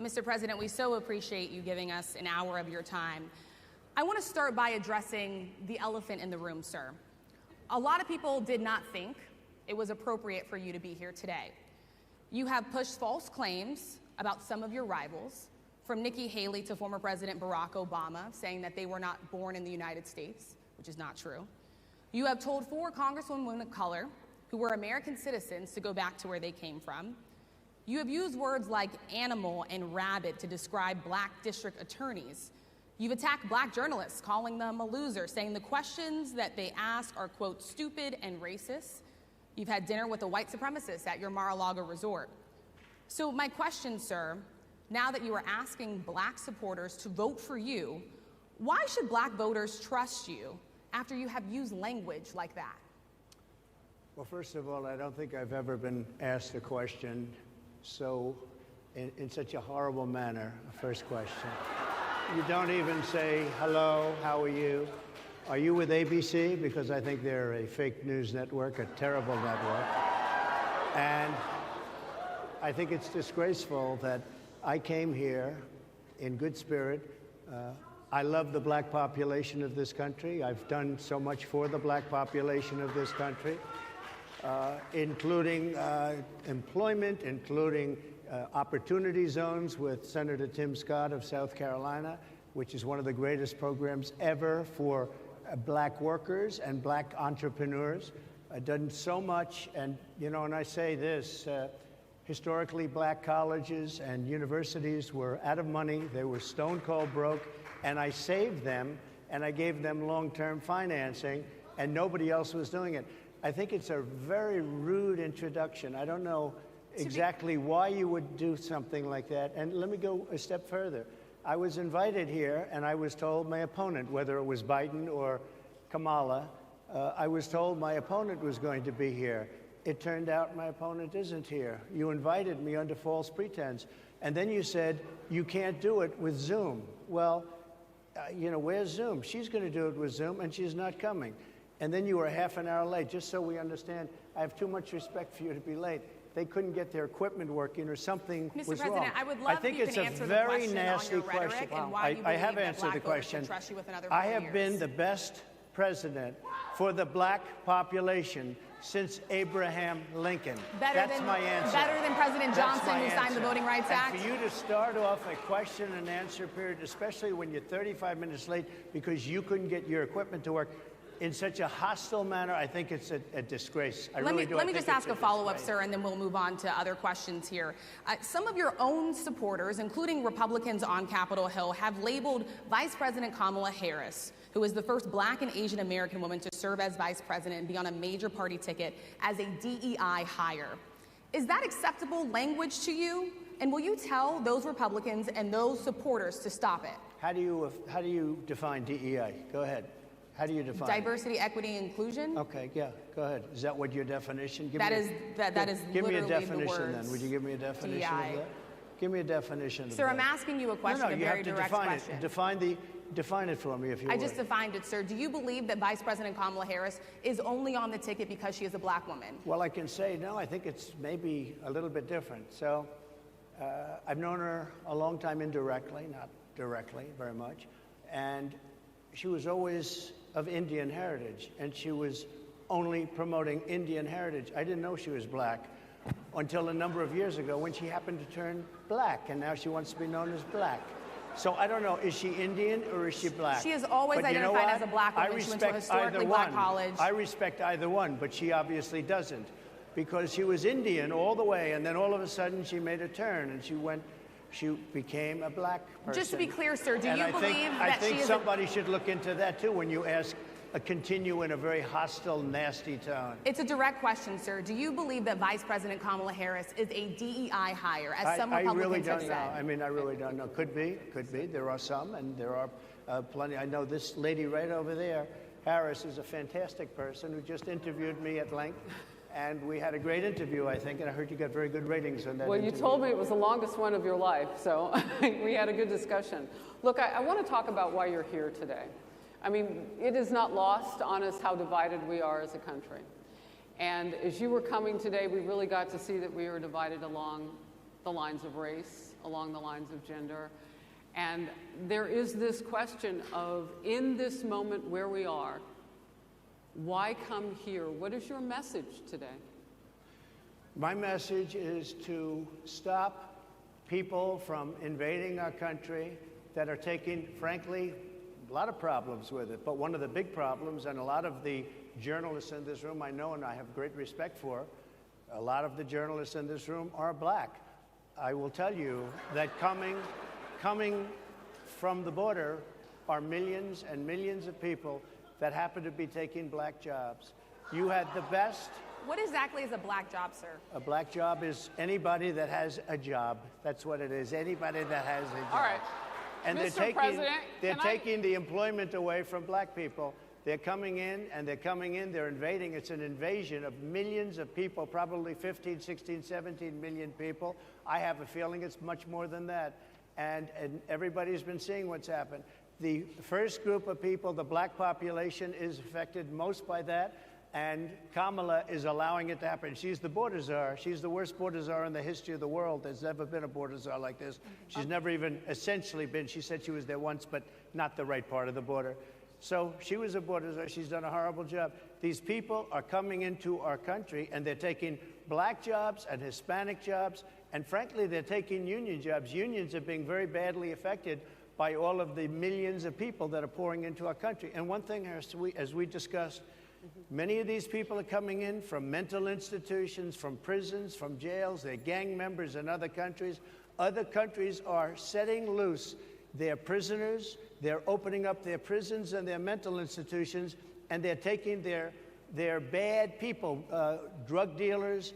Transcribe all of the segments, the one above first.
Mr. President, we so appreciate you giving us an hour of your time. I want to start by addressing the elephant in the room, sir. A lot of people did not think it was appropriate for you to be here today. You have pushed false claims about some of your rivals, from Nikki Haley to former President Barack Obama, saying that they were not born in the United States, which is not true. You have told 4 congresswomen of color who were American citizens to go back to where they came from. You have used words like animal and rabid to describe black district attorneys. You've attacked black journalists, calling them a loser, saying the questions that they ask are, quote, stupid and racist. You've had dinner with a white supremacist at your Mar-a-Lago resort. So my question, sir, now that you are asking black supporters to vote for you, why should black voters trust you after you have used language like that? Well, first of all, I don't think I've ever been asked a question in such a horrible manner. First question. You don't even say, hello, how are you? Are you with ABC? Because I think they're a fake news network, a terrible network. And I think it's disgraceful that I came here in good spirit. I love the black population of this country. I've done so much for the black population of this country, including employment, including opportunity zones with Senator Tim Scott of South Carolina, which is one of the greatest programs ever for black workers and black entrepreneurs. I've done so much, and you know, and I say this, historically black colleges and universities were out of money, they were stone cold broke, and I saved them, and I gave them long-term financing, and nobody else was doing it. I think it's a very rude introduction. I don't know exactly why you would do something like that, and let me go a step further. I was invited here, and I was told my opponent, whether it was Biden or Kamala, I was told my opponent was going to be here. It turned out my opponent isn't here. You invited me under false pretense. And then you said, you can't do it with Zoom. Well, you know, where's Zoom? She's going to do it with Zoom, and she's not coming. And then you were half an hour late, just so we understand. I have too much respect for you to be late. They couldn't get their equipment working or something was wrong. Mr. President, I would love if you can answer the question on your rhetoric and why you believe I have answered the question. Trust you with another 4 I have years. been the best president for the black population since Abraham Lincoln. That's my answer. Better than President Johnson, who signed the Voting Rights Act? And for you to start off a question and answer period, especially when you're 35 minutes late because you couldn't get your equipment to work, in such a hostile manner, I think it's a disgrace. Let me just ask a follow-up, sir, and then we'll move on to other questions here. Some of your own supporters, including Republicans on Capitol Hill, have labeled Vice President Kamala Harris, who is the first black and Asian American woman to serve as vice president and be on a major party ticket, as a DEI hire. Is that acceptable language to you? And will you tell those Republicans and those supporters to stop it? How do you define DEI? Go ahead. How do you define diversity, equity, inclusion? Okay, yeah, go ahead. Is that what your definition? Give me a definition then. Would you give me a definition of that? Give me a definition of that. Sir, I'm asking you a question, a very direct question. Define it for me, if you would. I just defined it, sir. Do you believe that Vice President Kamala Harris is only on the ticket because she is a black woman? Well, I can say, no, I think it's maybe a little bit different. So I've known her a long time indirectly, not directly very much. And she was always of Indian heritage, and she was only promoting Indian heritage. I didn't know she was black until a number of years ago when she happened to turn black, and now she wants to be known as black. So I don't know, is she Indian or is she black? She has always identified as a black woman. She went to a historically black college. I respect either one, but she obviously doesn't, because she was Indian all the way, and then all of a sudden she made a turn, and she became a black person. Just to be clear, sir, do you believe that she is I think somebody should look into that, too, when you continue in a very hostile, nasty tone. It's a direct question, sir. Do you believe that Vice President Kamala Harris is a DEI hire, as some Republicans have said? I really don't know. I mean, I really don't know. Could be. There are some, and there are plenty. I know this lady right over there, Harris, is a fantastic person who just interviewed me at length. And we had a great interview, I think, and I heard you got very good ratings on that interview. You told me it was the longest one of your life, so we had a good discussion. Look, I want to talk about why you're here today. I mean, it is not lost on us how divided we are as a country. And as you were coming today, we really got to see that we were divided along the lines of race, along the lines of gender. And there is this question of, in this moment where we are, why come here? What is your message today? My message is to stop people from invading our country that are taking, frankly, a lot of problems with it. But one of the big problems, and a lot of the journalists in this room I know and I have great respect for, a lot of the journalists in this room are black. I will tell you that coming from the border are millions and millions of people that happen to be taking black jobs. You had the best. What exactly is a black job, sir? A black job is anybody that has a job. That's what it is. Anybody that has a job. All right. And Mr. President, they're taking the employment away from black people. They're coming in, they're invading. It's an invasion of millions of people, probably 15, 16, 17 million people. I have a feeling it's much more than that. And everybody's been seeing what's happened. The first group of people, the black population, is affected most by that. And Kamala is allowing it to happen. She's the border czar. She's the worst border czar in the history of the world. There's never been a border czar like this. She's never even essentially been. She said she was there once, but not the right part of the border. So she was a border czar. She's done a horrible job. These people are coming into our country, and they're taking black jobs and Hispanic jobs, and frankly, they're taking union jobs. Unions are being very badly affected by all of the millions of people that are pouring into our country. And one thing, as we discussed, many of these people are coming in from mental institutions, from prisons, from jails. They're gang members in other countries. Other countries are setting loose their prisoners. They're opening up their prisons and their mental institutions, and they're taking their bad people, drug dealers,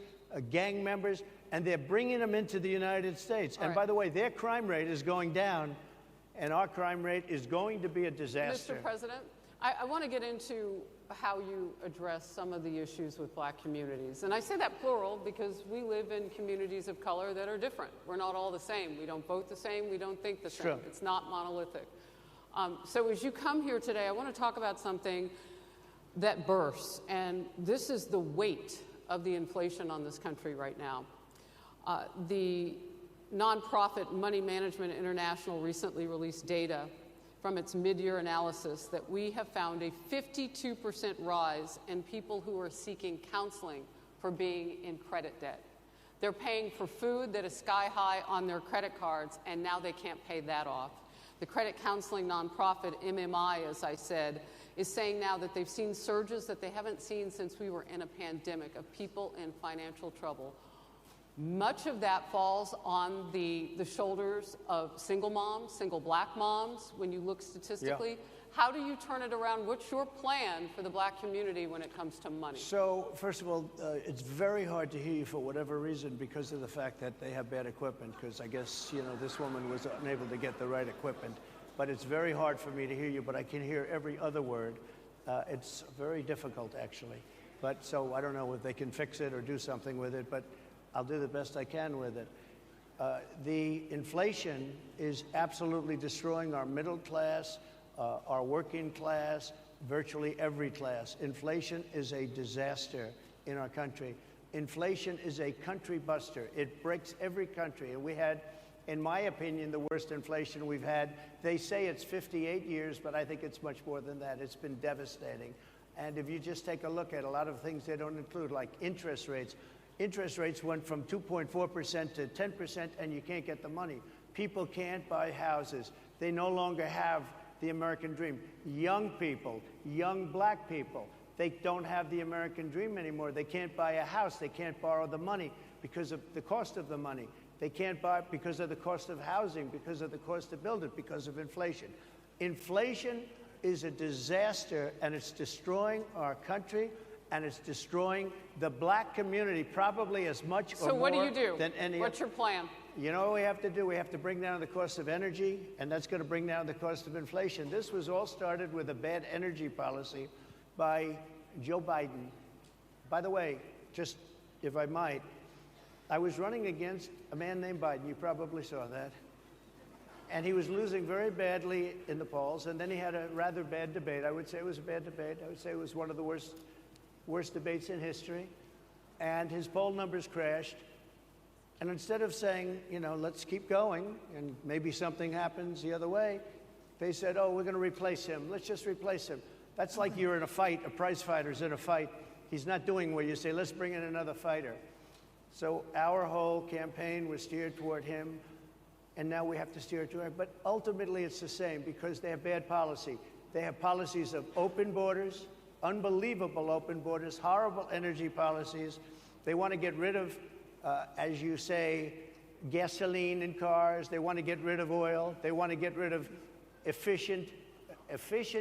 gang members, and they're bringing them into the United States. And by the way, their crime rate is going down, and our crime rate is going to be a disaster. Mr. President, I want to get into how you address some of the issues with black communities. And I say that plural because we live in communities of color that are different. We're not all the same. We don't vote the same. We don't think the same. True. It's not monolithic. So as you come here today, I want to talk about something that bursts. And this is the weight of the inflation on this country right now. The nonprofit Money Management International recently released data from its mid-year analysis that we have found a 52% rise in people who are seeking counseling for being in credit debt. They're paying for food that is sky high on their credit cards, and now they can't pay that off. The credit counseling nonprofit MMI, as I said, is saying now that they've seen surges that they haven't seen since we were in a pandemic of people in financial trouble. Much of that falls on the shoulders of single moms, single black moms, when you look statistically. Yeah. How do you turn it around? What's your plan for the black community when it comes to money? So, first of all, it's very hard to hear you for whatever reason because of the fact that they have bad equipment, because I guess, this woman was unable to get the right equipment. But it's very hard for me to hear you, but I can hear every other word. It's very difficult, actually. But so I don't know if they can fix it or do something with it, but I'll do the best I can with it. The inflation is absolutely destroying our middle class, our working class, virtually every class. Inflation is a disaster in our country. Inflation is a country buster. It breaks every country. And we had, in my opinion, the worst inflation we've had. They say it's 58 years, but I think it's much more than that. It's been devastating. And if you just take a look at a lot of things they don't include, like interest rates. Interest rates went from 2.4% to 10%, and you can't get the money. People can't buy houses. They no longer have the American dream. Young people, young black people, they don't have the American dream anymore. They can't buy a house. They can't borrow the money because of the cost of the money. They can't buy because of the cost of housing, because of the cost to build it, because of inflation. Inflation is a disaster, and it's destroying our country, and it's destroying the black community probably as much or more than any. So what do you do? What's your plan? You know what we have to do? We have to bring down the cost of energy, and that's going to bring down the cost of inflation. This was all started with a bad energy policy by Joe Biden. By the way, just if I might, I was running against a man named Biden. You probably saw that. And he was losing very badly in the polls, and then he had a rather bad debate. I would say it was a bad debate. I would say it was one of the worst debates in history. And his poll numbers crashed. And instead of saying, let's keep going and maybe something happens the other way, they said, oh, we're going to replace him. Let's just replace him. That's like you're in a fight, a prize fighter's in a fight. He's not doing what you say, let's bring in another fighter. So our whole campaign was steered toward him, and now we have to steer toward him. But ultimately it's the same because they have bad policy. They have policies of open borders, unbelievable open borders, horrible energy policies. They want to get rid of, as you say, gasoline in cars. They want to get rid of oil. They want to get rid of efficient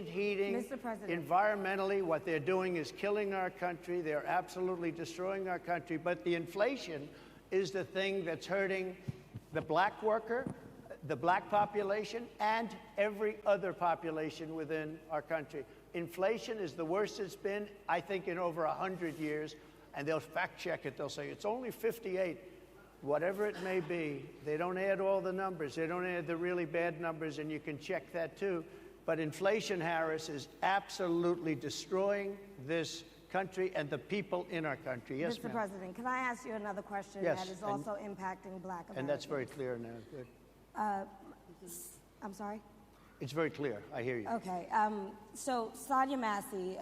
heating. Mr. President. Environmentally, what they're doing is killing our country. They're absolutely destroying our country. But the inflation is the thing that's hurting the black worker, the black population, and every other population within our country. Inflation is the worst it's been, I think, in over 100 years. And they'll fact check it. They'll say it's only 58. Whatever it may be, they don't add all the numbers. They don't add the really bad numbers, and you can check that too. But inflation, Harris, is absolutely destroying this country and the people in our country. Yes, Mr. ma'am. President, can I ask you another question Yes, that is also impacting black Americans? And that's very clear now. Good. I'm sorry? It's very clear. I hear you. Okay. So Sadia Massey,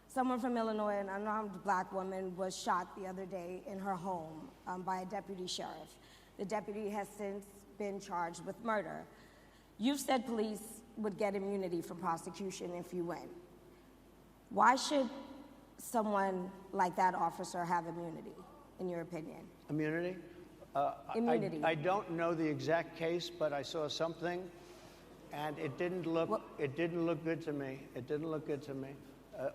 someone from Illinois, an unarmed black woman, was shot the other day in her home by a deputy sheriff. The deputy has since been charged with murder. You've said police would get immunity from prosecution if you win. Why should someone like that officer have immunity, in your opinion? Immunity? Immunity. I don't know the exact case, but I saw something, and it didn't look good to me. It didn't look good to me.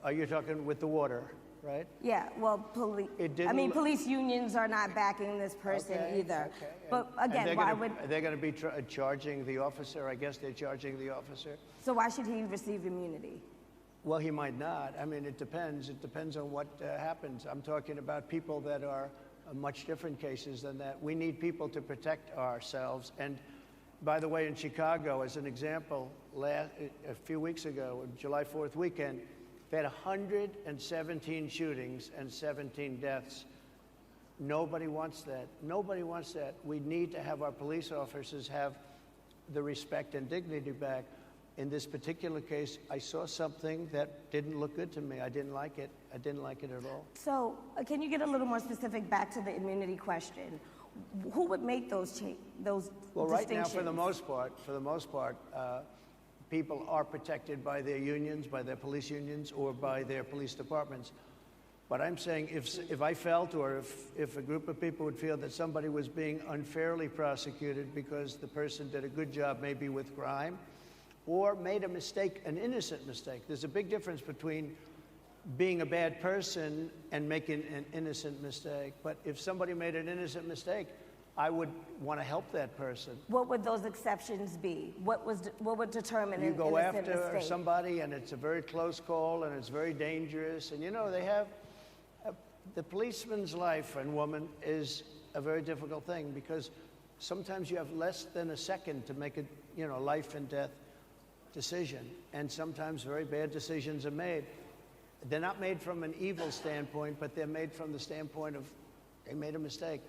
Are you talking with the water, right? Yeah, well, police unions are not backing this person either. Okay. But again, why would... They're going to be charging the officer. I guess they're charging the officer. So why should he receive immunity? Well, he might not. I mean, it depends. It depends on what happens. I'm talking about people that are much different cases than that. We need people to protect ourselves. And by the way, in Chicago, as an example, a few weeks ago, July 4th weekend, they had 117 shootings and 17 deaths. Nobody wants that. Nobody wants that. We need to have our police officers have the respect and dignity back. In this particular case, I saw something that didn't look good to me. I didn't like it. I didn't like it at all. So can you get a little more specific back to the immunity question? Who would make those Well, right now, for the most part, people are protected by their unions, by their police unions, or by their police departments. But I'm saying if I felt, or if a group of people would feel that somebody was being unfairly prosecuted because the person did a good job maybe with crime, or made a mistake, an innocent mistake. There's a big difference between being a bad person and making an innocent mistake. But if somebody made an innocent mistake, I would want to help that person. What would those exceptions be? What would determine an innocent mistake? You go after somebody and it's a very close call and it's very dangerous. And they have, the policeman's life and woman is a very difficult thing because sometimes you have less than a second to make a life and death decision. And sometimes very bad decisions are made. They're not made from an evil standpoint, but they're made from the standpoint of they made a mistake.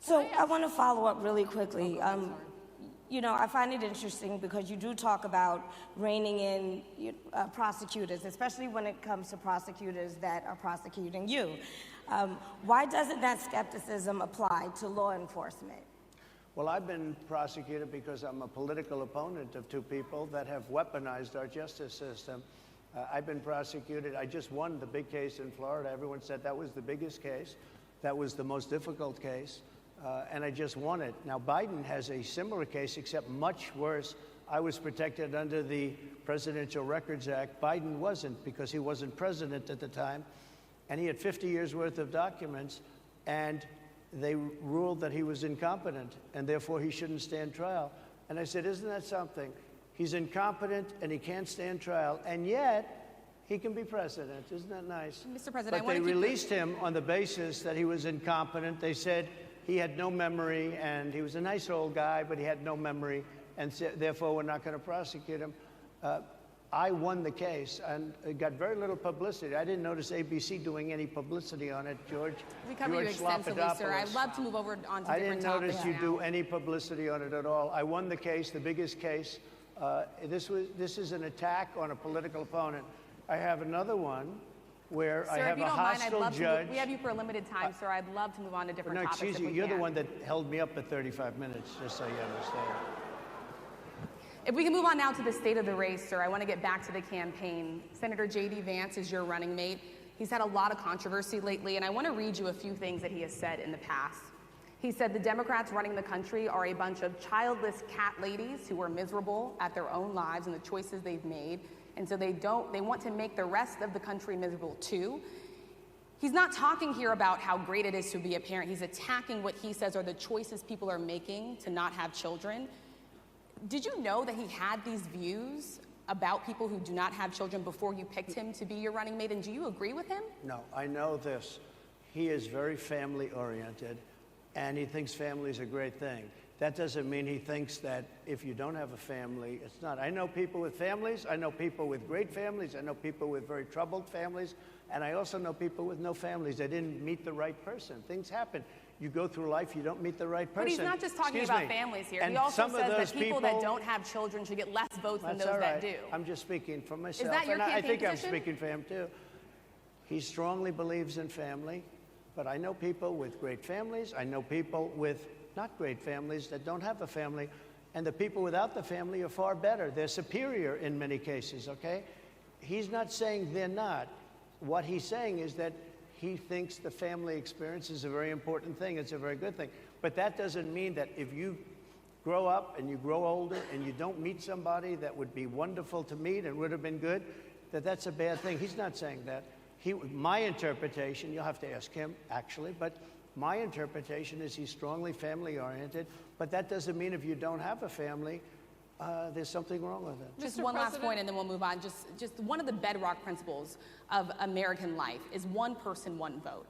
So I want to follow up really quickly. I find it interesting because you do talk about reining in prosecutors, especially when it comes to prosecutors that are prosecuting you. Why doesn't that skepticism apply to law enforcement? Well, I've been prosecuted because I'm a political opponent of two people that have weaponized our justice system. I've been prosecuted. I just won the big case in Florida. Everyone said that was the biggest case. That was the most difficult case. And I just won it. Now, Biden has a similar case, except much worse. I was protected under the Presidential Records Act. Biden wasn't because he wasn't president at the time. And he had 50 years worth of documents. And they ruled that he was incompetent, and therefore he shouldn't stand trial. And I said, isn't that something? He's incompetent, and he can't stand trial, and yet he can be president. Isn't that nice? Mr. President, but they released him on the basis that he was incompetent. They said he had no memory, and he was a nice old guy, but he had no memory, and therefore we're not going to prosecute him. I won the case, and it got very little publicity. I didn't notice ABC doing any publicity on it, George. We covered you extensively, sir. I'd love to move over on to I different didn't notice topics you now. do any publicity on it at all. I won the case, the biggest case. This is an attack on a political opponent. I have another one where Sir, I if have you a don't mind, I'd hostile love judge. we have you for a limited time, sir. I'd love to move on to different No, topics excuse if you. we You're the can. one that held me up for 35 minutes, just so you understand. If we can move on now to the state of the race, sir, I want to get back to the campaign. Senator JD Vance is your running mate. He's had a lot of controversy lately, and I want to read you a few things that he has said in the past. He said the Democrats running the country are a bunch of childless cat ladies who are miserable at their own lives and the choices they've made, and so they want to make the rest of the country miserable too. He's not talking here about how great it is to be a parent. He's attacking what he says are the choices people are making to not have children. Did you know that he had these views about people who do not have children before you picked him to be your running mate, and do you agree with him? No, I know this. He is very family-oriented, and he thinks family is a great thing. That doesn't mean he thinks that if you don't have a family, it's not. I know people with families. I know people with great families. I know people with very troubled families. And I also know people with no families. They didn't meet the right person. Things happen. You go through life, you don't meet the right person. But he's not just talking about families here. And he also some of says those that people that don't have children should get less votes than That's those all right. that do. I'm just speaking for myself. Is that your and I campaign think position? I'm speaking for him too. He strongly believes in family, but I know people with great families. I know people with not great families that don't have a family. And the people without the family are far better. They're superior in many cases, okay? He's not saying they're not. What he's saying is that he thinks the family experience is a very important thing. It's a very good thing. But that doesn't mean that if you grow up and you grow older and you don't meet somebody that would be wonderful to meet and would have been good, that that's a bad thing. He's not saying that. My interpretation, you'll have to ask him, actually, but my interpretation is he's strongly family-oriented, but that doesn't mean if you don't have a family, there's something wrong with it. Just Mr. one last President? point, and then we'll move on. Just one of the bedrock principles of American life is one person, one vote.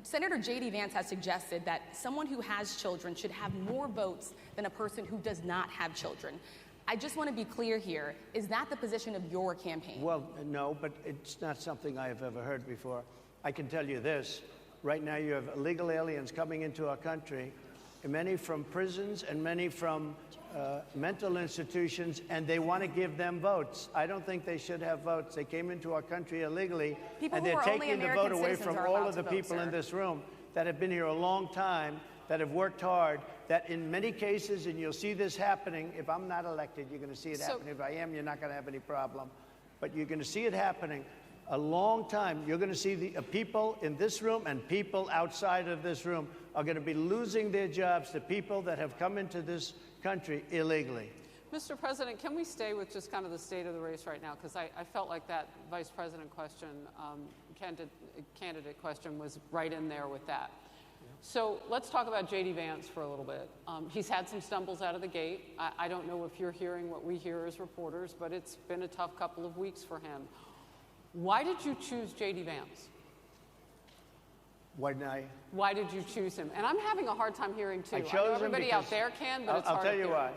Senator JD Vance has suggested that someone who has children should have more votes than a person who does not have children. I just want to be clear here. Is that the position of your campaign? Well, no, but it's not something I have ever heard before. I can tell you this. Right now you have illegal aliens coming into our country, many from prisons and many from mental institutions, and they want to give them votes. I don't think they should have votes. They came into our country illegally, People and who they're are only taking the American vote away citizens from are all allowed of the to vote, people in sir. this room that have been here a long time, that have worked hard, that in many cases, and you'll see this happening, if I'm not elected, you're going to see it happening. If I am, you're not going to have any problem. But you're going to see it happening a long time. You're going to see the people in this room and people outside of this room are going to be losing their jobs to people that have come into this country illegally. Mr. President, can we stay with just kind of the state of the race right now? Because I felt like that vice president question, candidate question was right in there with that. So let's talk about JD Vance for a little bit. He's had some stumbles out of the gate. I don't know if you're hearing what we hear as reporters, but it's been a tough couple of weeks for him. Why did you choose JD Vance? Why did you choose him? And I'm having a hard time hearing too. I know chose him everybody because out there can, but it's I'll hard tell to you hear. why.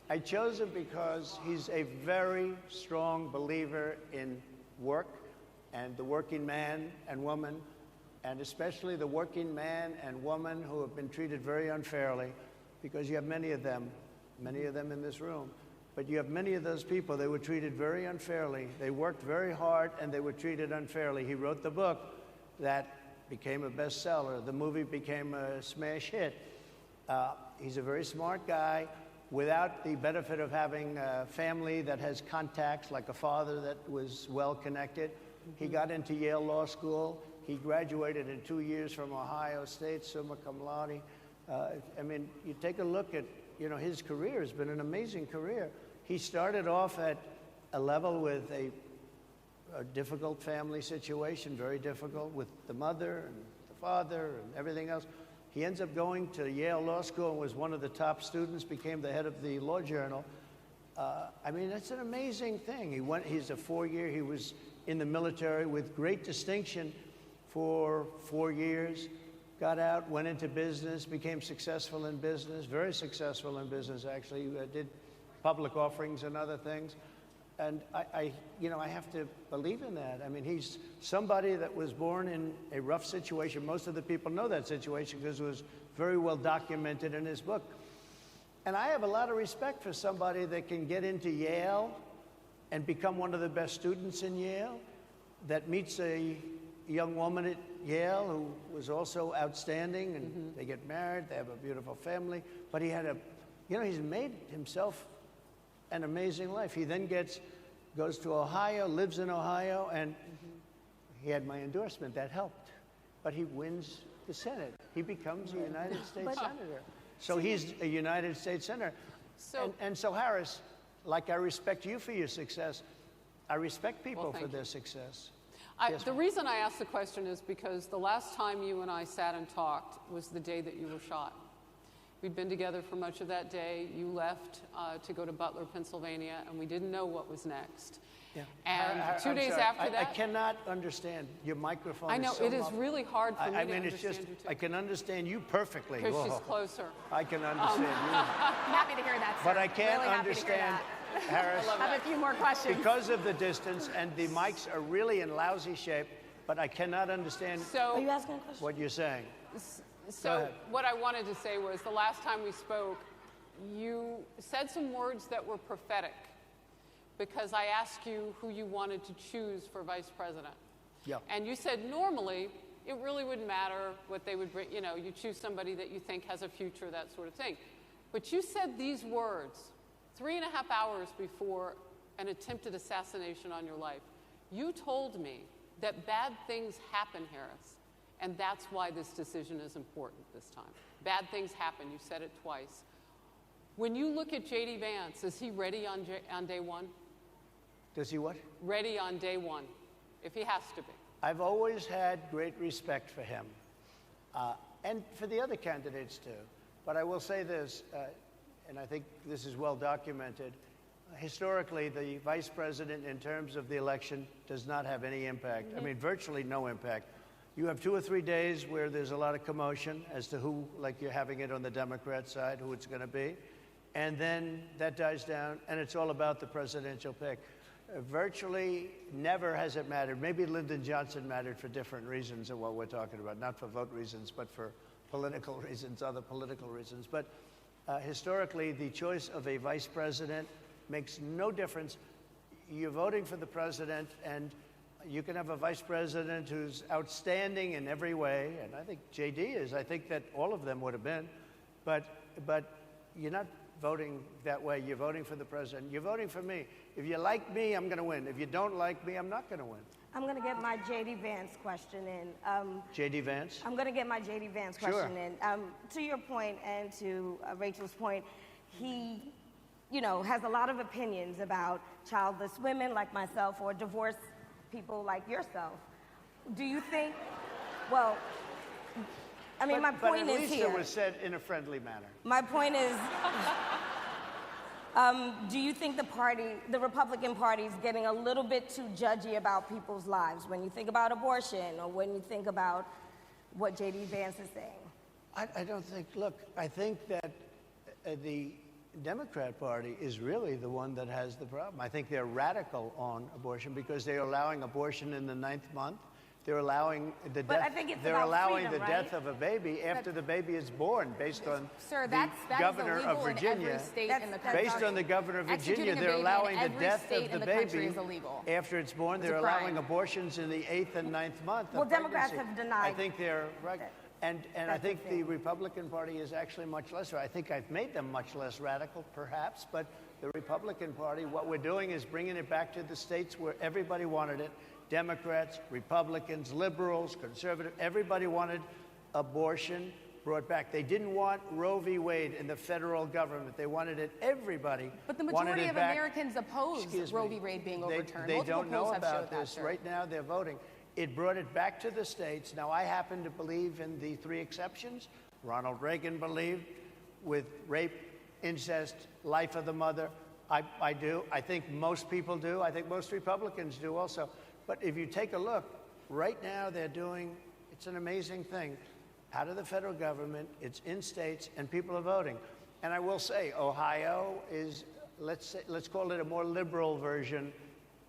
I chose him because he's a very strong believer in work and the working man and woman, and especially the working man and woman who have been treated very unfairly, because you have many of them in this room. But you have many of those people, they were treated very unfairly. They worked very hard and they were treated unfairly. He wrote the book that became a bestseller. The movie became a smash hit. He's a very smart guy without the benefit of having a family that has contacts, like a father that was well connected. He got into Yale Law School. He graduated in 2 years from Ohio State, summa cum laude. I mean, you take a look at, his career has been an amazing career. He started off at a level with a difficult family situation, very difficult with the mother and the father and everything else. He ends up going to Yale Law School and was one of the top students, became the head of the Law Journal. I mean, it's an amazing thing. He's a 4-year, he was in the military with great distinction for 4 years, got out, went into business, became successful in business, very successful in business, actually. Did public offerings and other things. And I have to believe in that. I mean, he's somebody that was born in a rough situation. Most of the people know that situation because it was very well documented in his book. And I have a lot of respect for somebody that can get into Yale and become one of the best students in Yale, that meets a young woman at Yale who was also outstanding, and they get married, they have a beautiful family. But he had he's made himself an amazing life. He then goes to Ohio, lives in Ohio, and he had my endorsement. That helped. But he wins the Senate. He becomes a United States Senator. So he's a United States Senator. So Harris, like I respect you for your success, I respect people for their success. The reason I asked the question is because the last time you and I sat and talked was the day that you were shot. We'd been together for much of that day. You left to go to Butler, Pennsylvania, and we didn't know what was next. Yeah. And I'm 2 days sorry. after that... I cannot understand. Your microphone I know, is so it is really hard for me to understand it's just, you too. I can understand you perfectly. Because she's closer. I can understand you. I'm happy to hear that, sir. But I can't really understand, Harris, I have a few more questions. because of the distance, and the mics are really in lousy shape, but I cannot understand Are you asking a question? what you're saying. So what I wanted to say was the last time we spoke, you said some words that were prophetic because I asked you who you wanted to choose for vice president. Yeah. And you said normally it really wouldn't matter what they would bring, you choose somebody that you think has a future, that sort of thing. But you said these words 3.5 hours before an attempted assassination on your life. You told me that bad things happen, Harris. And that's why this decision is important this time. Bad things happen. You said it twice. When you look at JD Vance, is he ready on day one? Does he what? Ready on day one, if he has to be. I've always had great respect for him, and for the other candidates too. But I will say this, and I think this is well documented. Historically, the vice president, in terms of the election, does not have any impact. I mean, virtually no impact. You have 2 or 3 days where there's a lot of commotion as to who, like you're having it on the Democrat side, who it's going to be. And then that dies down, and it's all about the presidential pick. Virtually never has it mattered. Maybe Lyndon Johnson mattered for different reasons of what we're talking about, not for vote reasons, but for political reasons, other political reasons. But historically, the choice of a vice president makes no difference. You're voting for the president, and you can have a vice president who's outstanding in every way, and I think JD is. I think that all of them would have been, but you're not voting that way. You're voting for the president. You're voting for me. If you like me, I'm going to win. If you don't like me, I'm not going to win. I'm going to get my JD Vance question in. JD Vance? I'm going to get my JD Vance question in. To your point and to Rachel's point, he, has a lot of opinions about childless women like myself or divorced people like yourself. Do you think, well, I mean, my point is here. But at least it was said in a friendly manner. My point is, do you think the Republican Party is getting a little bit too judgy about people's lives when you think about abortion or when you think about what JD Vance is saying? I don't think, look, I think that the Democrat Party is really the one that has the problem. I think they're radical on abortion because they're allowing abortion in the 9th month. They're allowing the death. I think it's they're about allowing freedom, the death of a baby after the baby is born, based on the governor of Virginia. Based on the governor of Virginia, they're allowing the death of the baby after it's born. They're allowing abortions in the 8th and 9th month. Well, Democrats have denied. I think they're right. And I think the Republican Party is actually much less. I think I've made them much less radical, perhaps, but the Republican Party, what we're doing is bringing it back to the states where everybody wanted it. Democrats, Republicans, liberals, conservatives, everybody wanted abortion brought back. They didn't want Roe v. Wade in the federal government. They wanted it, everybody wanted it back. But the majority of Americans oppose Roe v. Wade being overturned. They don't know about this. Right now, they're voting. It brought it back to the states. Now, I happen to believe in the 3 exceptions. Ronald Reagan believed with rape, incest, life of the mother. I do. I think most people do. I think most Republicans do also. But if you take a look, right now they're doing, it's an amazing thing, out of the federal government, it's in states, and people are voting. And I will say, Ohio is let's call it a more liberal version,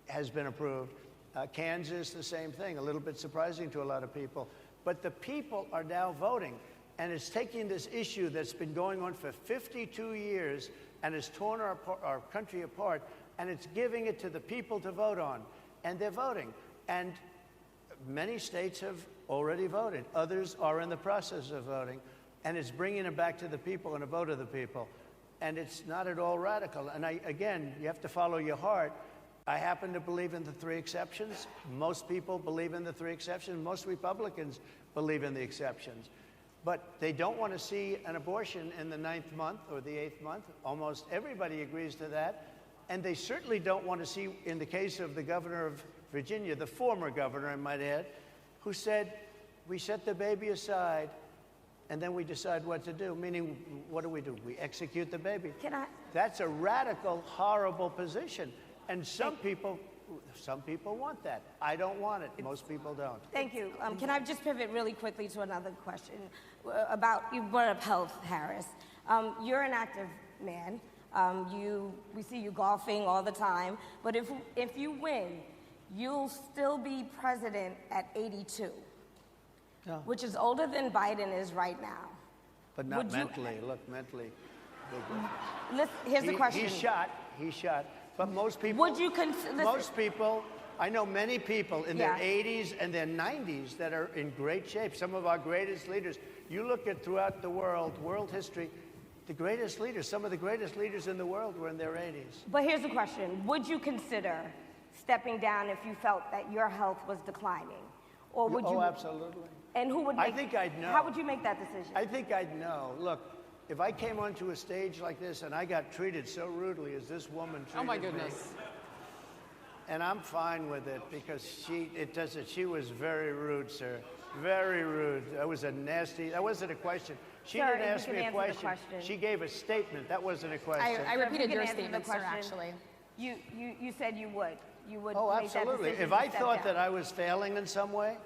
has been approved. Kansas, the same thing, a little bit surprising to a lot of people. But the people are now voting, and it's taking this issue that's been going on for 52 years and has torn our country apart, and it's giving it to the people to vote on. And they're voting. And many states have already voted. Others are in the process of voting. And it's bringing it back to the people and a vote of the people. And it's not at all radical. And again, you have to follow your heart. I happen to believe in the 3 exceptions. Most people believe in the 3 exceptions. Most Republicans believe in the exceptions. But they don't want to see an abortion in the 9th month or the 8th month. Almost everybody agrees to that. And they certainly don't want to see, in the case of the governor of Virginia, the former governor, I might add, who said, we set the baby aside and then we decide what to do. Meaning, what do? We execute the baby. That's a radical, horrible position. And some people want that. I don't want it. Most people don't. Thank you. Can I just pivot really quickly to another question you brought up health, Harris. You're an active man. We see you golfing all the time. But if you win, you'll still be president at 82, which is older than Biden is right now. But not mentally. Look, mentally. Here's the question. He's shot. But most people, I know many people in their 80s and their 90s that are in great shape. Some of our greatest leaders. You look at throughout the world history, the greatest leaders, some of the greatest leaders in the world were in their 80s. But here's the question. Would you consider stepping down if you felt that your health was declining? Or would you? Oh, absolutely. And who would I think I'd know. How would you make that decision? I think I'd know. Look, if I came onto a stage like this and I got treated so rudely as this woman treated me. Oh, my goodness. And I'm fine with it because she was very rude, sir. Very rude. That wasn't a question. She didn't ask me a question. She gave a statement. That wasn't a question. I repeated your statement, sir, actually. You said you would. You would Oh, make that absolutely. decision If I to step thought down. that I was failing in some way,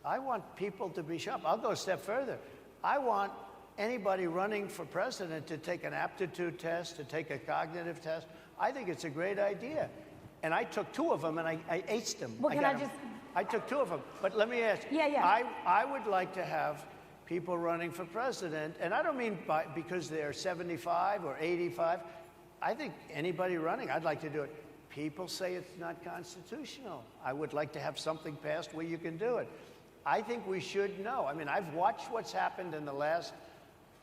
I want people to be sharp. I'll go a step further. I want anybody running for president to take an aptitude test, to take a cognitive test. I think it's a great idea. And I took 2 of them and I aced them. Well, I took 2 of them. But let me ask you. I would like to have people running for president, and I don't mean because they're 75 or 85. I think anybody running, I'd like to do it. People say it's not constitutional. I would like to have something passed where you can do it. I think we should know. I mean, I've watched what's happened in the last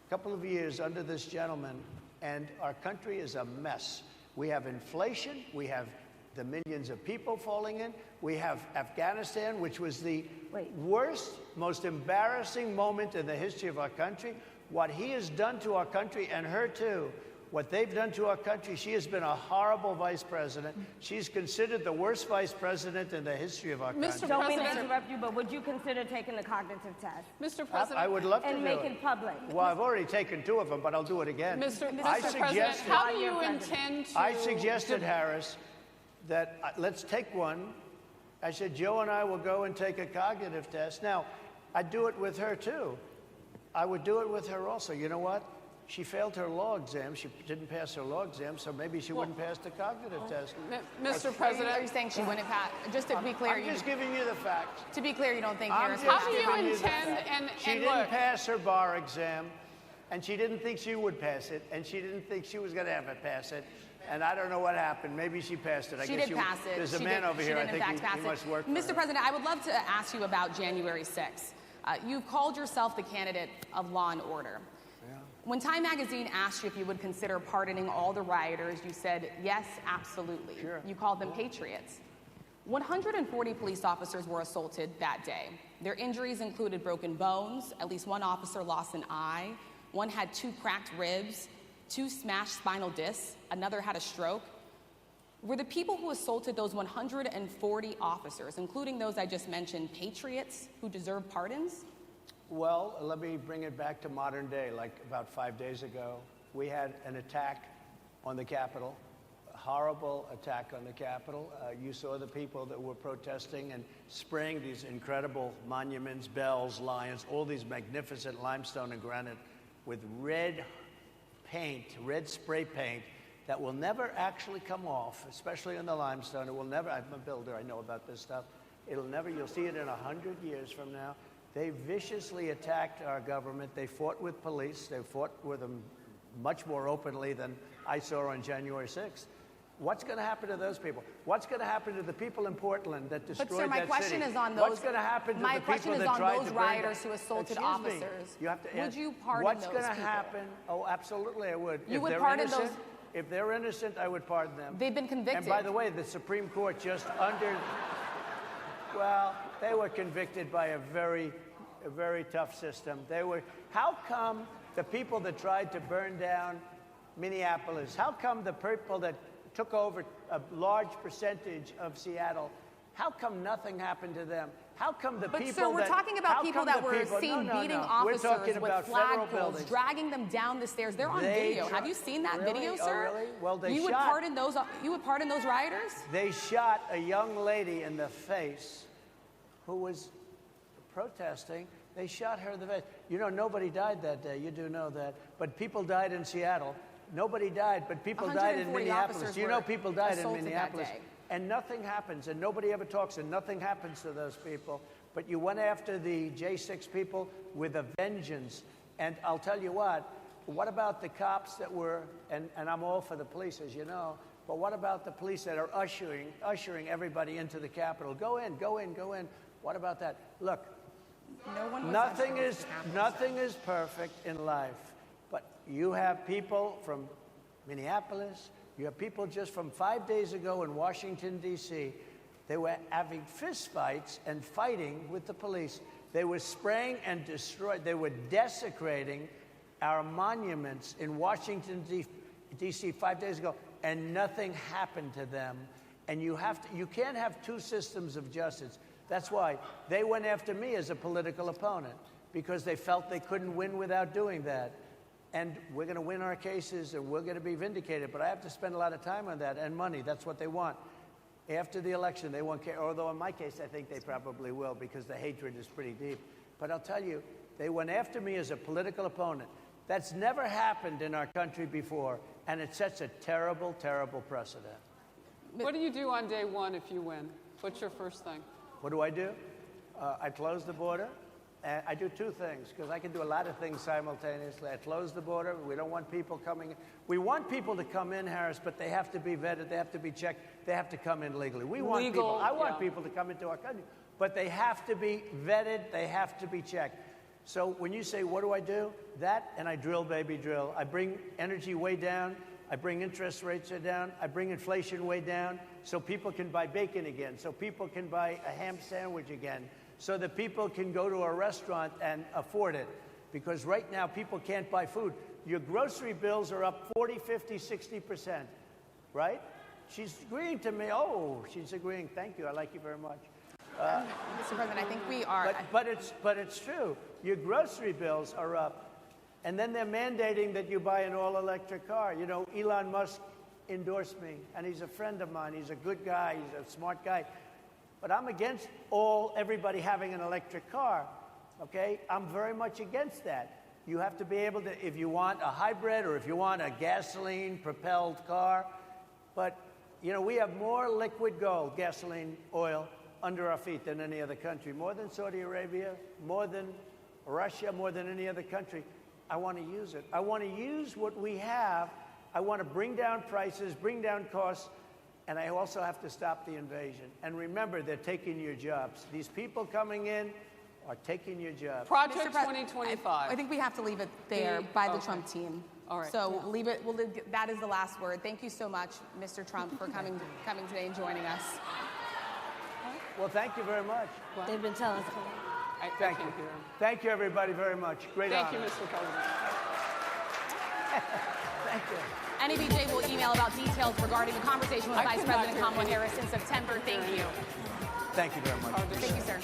couple of years under this gentleman, and our country is a mess. We have inflation. We have the millions of people falling in. We have Afghanistan, which was the worst, most embarrassing moment in the history of our country. What he has done to our country, and her too, what they've done to our country, she has been a horrible vice president. She's considered the worst vice president in the history of our country. Don't mean to interrupt you, but would you consider taking the cognitive test? Mr. President. I would love to and do make it. it public. Well, I've already taken 2 of them, but I'll do it again. Mr. President, how do you intend to... I suggested, Harris, that let's take one. I said, Joe and I will go and take a cognitive test. Now, I'd do it with her, too. I would do it with her also. You know what? She failed her law exam. She didn't pass her law exam, so maybe she wouldn't pass the cognitive test. Mr. President, are you saying she wouldn't pass? Just to be clear, I'm just giving you the facts. To be clear, you don't think Harris? How do you intend? She didn't pass her bar exam, and she didn't think she would pass it, and she didn't think she was going to ever pass it. And I don't know what happened. Maybe she passed it. She did pass it. There's a man over here. I think he must work for her. Mr. President, I would love to ask you about January 6th. You've called yourself the candidate of law and order. When Time Magazine asked you if you would consider pardoning all the rioters, you said, yes, absolutely. Sure. You called them patriots. 140 police officers were assaulted that day. Their injuries included broken bones, at least 1 officer lost an eye, 1 had 2 cracked ribs, 2 smashed spinal discs, another had a stroke. Were the people who assaulted those 140 officers, including those I just mentioned, patriots who deserve pardons? Well, let me bring it back to modern day. Like about 5 days ago, we had an attack on the Capitol, a horrible attack on the Capitol. You saw the people that were protesting and spraying these incredible monuments, bells, lions, all these magnificent limestone and granite with red paint, red spray paint that will never actually come off, especially in the limestone. It will never, I'm a builder, I know about this stuff. It'll never, you'll see it in 100 years from now. They viciously attacked our government. They fought with police. They fought with them much more openly than I saw on January 6th. What's going to happen to those people? What's going to happen to the people in Portland that destroyed that city? But sir, my question is on those. What's going to happen to the people that tried to burn? My question is on those rioters who assaulted officers. You have to would you pardon what's those going to people? happen? Oh, absolutely, I would. You would pardon those? If they're innocent, I would pardon them. They've been convicted. And by the way, the Supreme Court just well, they were convicted by a very tough system. How come the people that tried to burn down Minneapolis, how come the people that took over a large percentage of Seattle, how come nothing happened to them? How come the people But sir, we're talking about people that were seen beating officers with flagpoles, dragging them down the stairs. They're on video. Have you seen that video, sir? Oh, really? Well, they you would pardon those. You would pardon those rioters? They shot a young lady in the face who was protesting. They shot her in the face. You know, nobody died that day. You do know that. But people died in Seattle. Nobody died, but people died in Minneapolis. You know, people died in Minneapolis. And nothing happens, and nobody ever talks, and nothing happens to those people. But you went after the J6 people with a vengeance. And I'll tell you what about the cops that were, and I'm all for the police, as you know, but what about the police that are ushering everybody into the Capitol? Go in, go in, go in. What about that? Look, nothing is perfect in life. But you have people from Minneapolis, you have people just from 5 days ago in Washington, D.C. They were having fistfights and fighting with the police. They were spraying and destroying, they were desecrating our monuments in Washington, D.C. 5 days ago, and nothing happened to them. And you can't have two systems of justice. That's why they went after me as a political opponent, because they felt they couldn't win without doing that. And we're going to win our cases, and we're going to be vindicated. But I have to spend a lot of time on that, and money. That's what they want. After the election, they won't care. Although in my case, I think they probably will, because the hatred is pretty deep. But I'll tell you, they went after me as a political opponent. That's never happened in our country before, and it sets a terrible, terrible precedent. What do you do on day one if you win? What's your first thing? What do? I close the border. And I do two things, because I can do a lot of things simultaneously. I close the border. We don't want people coming in. We want people to come in, Harris, but they have to be vetted. They have to be checked. They have to come in legally. I want people to come into our country, but they have to be vetted. They have to be checked. So when you say, what do I do? That, and I drill, baby, drill. I bring energy way down. I bring interest rates down. I bring inflation way down so people can buy bacon again, so people can buy a ham sandwich again, so that people can go to a restaurant and afford it. Because right now, people can't buy food. Your grocery bills are up 40, 50, 60%, right? She's agreeing to me. Oh, she's agreeing. Thank you. I like you very much. Mr. President, I think we are. But it's true. Your grocery bills are up. And then they're mandating that you buy an all-electric car. You know, Elon Musk endorsed me, and he's a friend of mine. He's a good guy. He's a smart guy. But I'm against everybody having an electric car, okay? I'm very much against that. You have to be able to, if you want a hybrid or if you want a gasoline-propelled car. But, you know, we have more liquid gold, gasoline, oil, under our feet than any other country. More than Saudi Arabia, more than Russia, more than any other country. I want to use it. I want to use what we have. I want to bring down prices, bring down costs, and I also have to stop the invasion. And remember, they're taking your jobs. These people coming in are taking your jobs. Project 2025. I think we have to leave it there by the Trump team. All right. So leave it. That is the last word. Thank you so much, Mr. Trump, for coming today and joining us. Well, thank you very much. They've been telling us. Thank you. Thank you, everybody, very much. Great honor. Thank you, Mr. President. Thank you. NABJ will email about details regarding the conversation with Vice President Kamala Harris in September. Thank you. Thank you very much. Thank you, sir.